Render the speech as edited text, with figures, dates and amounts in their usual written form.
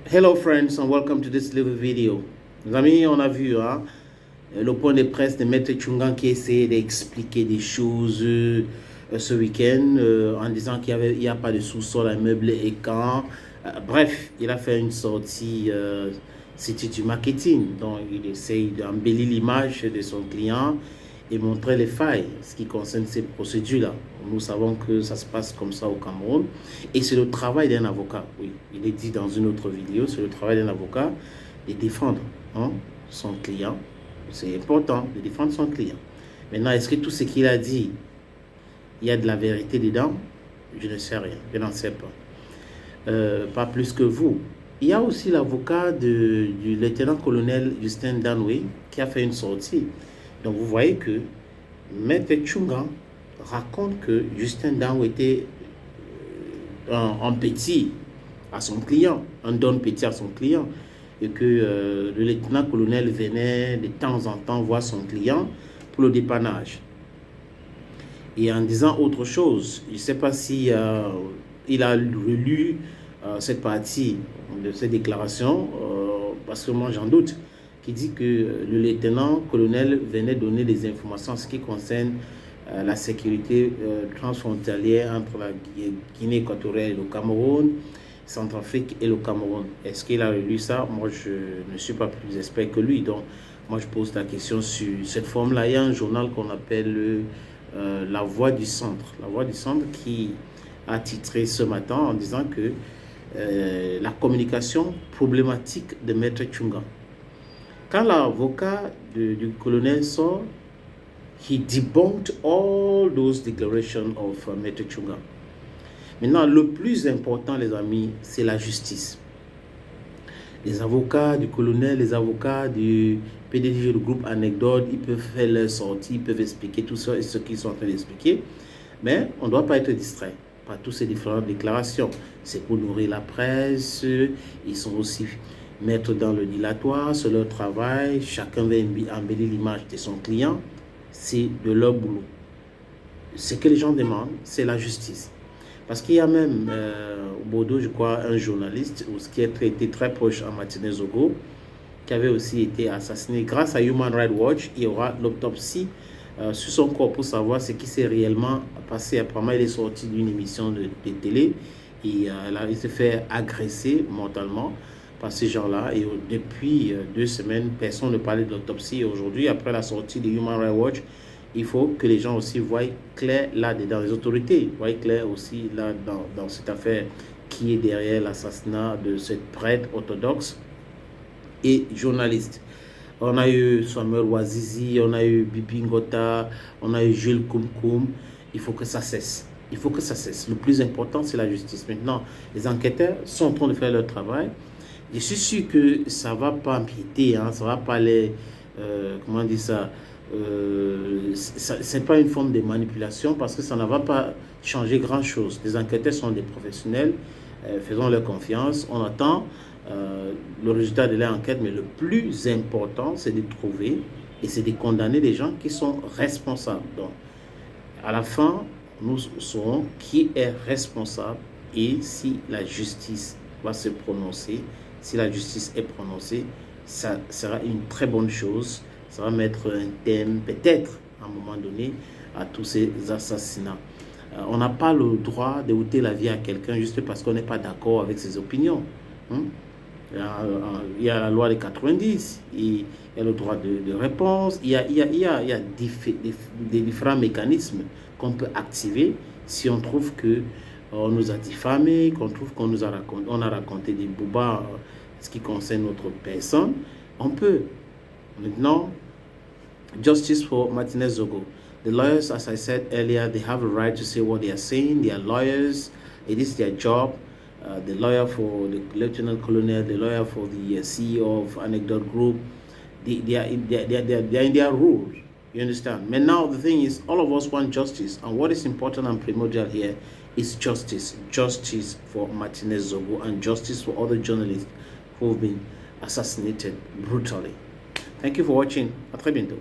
Hello friends and welcome to this little video. Les amis, on a vu le point de presse de Maître Chungan qui essayait d'expliquer des choses ce week-end en disant qu'il n'y a pas de sous-sol à meubler et quand. Bref, il a fait une sortie, c'était du marketing. Donc il essaye d'embellir l'image de son client et montrer les failles, ce qui concerne ces procédures-là. Nous savons que ça se passe comme ça au Cameroun. Et c'est le travail d'un avocat, oui. Il est dit dans une autre vidéo, c'est le travail d'un avocat de défendre son client. C'est important de défendre son client. Maintenant, est-ce que tout ce qu'il a dit, il y a de la vérité dedans? Je ne sais rien, je n'en sais pas. Pas plus que vous. Il y a aussi l'avocat du lieutenant-colonel Justin Danoué qui a fait une sortie. Donc vous voyez que Maître Chungan raconte que Justin Danoué était en petit à son client, un don petit à son client, et que le lieutenant-colonel venait de temps en temps voir son client pour le dépannage. Et en disant autre chose, je ne sais pas si il a relu cette partie de cette déclaration, parce que moi j'en doute, qui dit que le lieutenant-colonel venait donner des informations en ce qui concerne la sécurité transfrontalière entre la Guinée équatoriale et le Cameroun, Centrafrique et le Cameroun. Est-ce qu'il a relu ça? Moi, je ne suis pas plus expert que lui. Donc, moi, je pose la question sur cette forme-là. Il y a un journal qu'on appelle La Voix du Centre. La Voix du Centre qui a titré ce matin en disant que la communication problématique de Maître Chungan. Quand l'avocat du colonel sort, he debunked all those declarations of Maître Chungan. Maintenant, le plus important, les amis, c'est la justice. Les avocats du colonel, les avocats du PDG du groupe Anecdote, ils peuvent faire leur sortie, ils peuvent expliquer tout ça et ce qu'ils sont en train d'expliquer. Mais on ne doit pas être distrait par toutes ces différentes déclarations. C'est pour nourrir la presse, ils sont aussi maîtres dans le dilatoire, c'est leur travail, chacun va embellir l'image de son client, c'est de leur boulot. Ce que les gens demandent, c'est la justice. Parce qu'il y a même au Bordeaux, je crois, un journaliste qui était très proche à Martinez Zogo, qui avait aussi été assassiné. Grâce à Human Rights Watch, il y aura l'autopsie sur son corps pour savoir ce qui s'est réellement passé. Apparemment, il est sorti d'une émission de télé et il s'est fait agresser mortellement par ces gens-là. Et depuis 2 semaines, personne ne parlait de l'autopsie. Aujourd'hui, après la sortie de Human Rights Watch, il faut que les gens aussi voient clair là-dedans, les autorités voient clair aussi là dans cette affaire qui est derrière l'assassinat de cette prêtre orthodoxe et journaliste. On a eu Samuel Ouazizi, on a eu Bibi Ngota, on a eu Jules Koum. Il faut que ça cesse. Il faut que ça cesse. Le plus important, c'est la justice. Maintenant, les enquêteurs sont en train de faire leur travail. Je suis sûr que ça ne va pas empiéter, ça ne va pas les... comment on dit ça? C'est pas une forme de manipulation parce que ça ne va pas changer grand-chose. Les enquêteurs sont des professionnels, faisons leur confiance. On attend le résultat de leur enquête, mais le plus important, c'est de trouver et c'est de condamner les gens qui sont responsables. Donc, à la fin, nous saurons qui est responsable et si la justice va se prononcer. Si la justice est prononcée, ça sera une très bonne chose. Ça va mettre un thème, peut-être, à un moment donné, à tous ces assassinats. On n'a pas le droit de ôter la vie à quelqu'un juste parce qu'on n'est pas d'accord avec ses opinions. Il y a la loi de 90, il y a le droit de réponse, il y a différents mécanismes qu'on peut activer si on trouve que on nous a diffamés, qu'on trouve qu'on a raconté des boubas ce qui concerne notre personne. On peut. Maintenant, justice for Martinez Zogo. The lawyers, as I said earlier, they have a right to say what they are saying. They are lawyers. It is their job. The lawyer for the Lieutenant Colonel, the lawyer for the CEO of Anecdote Group, they are in their role. You understand? But now the thing is, all of us want justice. And what is important and primordial here is justice. Justice for Martinez Zogo and justice for other journalists who have been assassinated brutally. Thank you for watching. À très bientôt.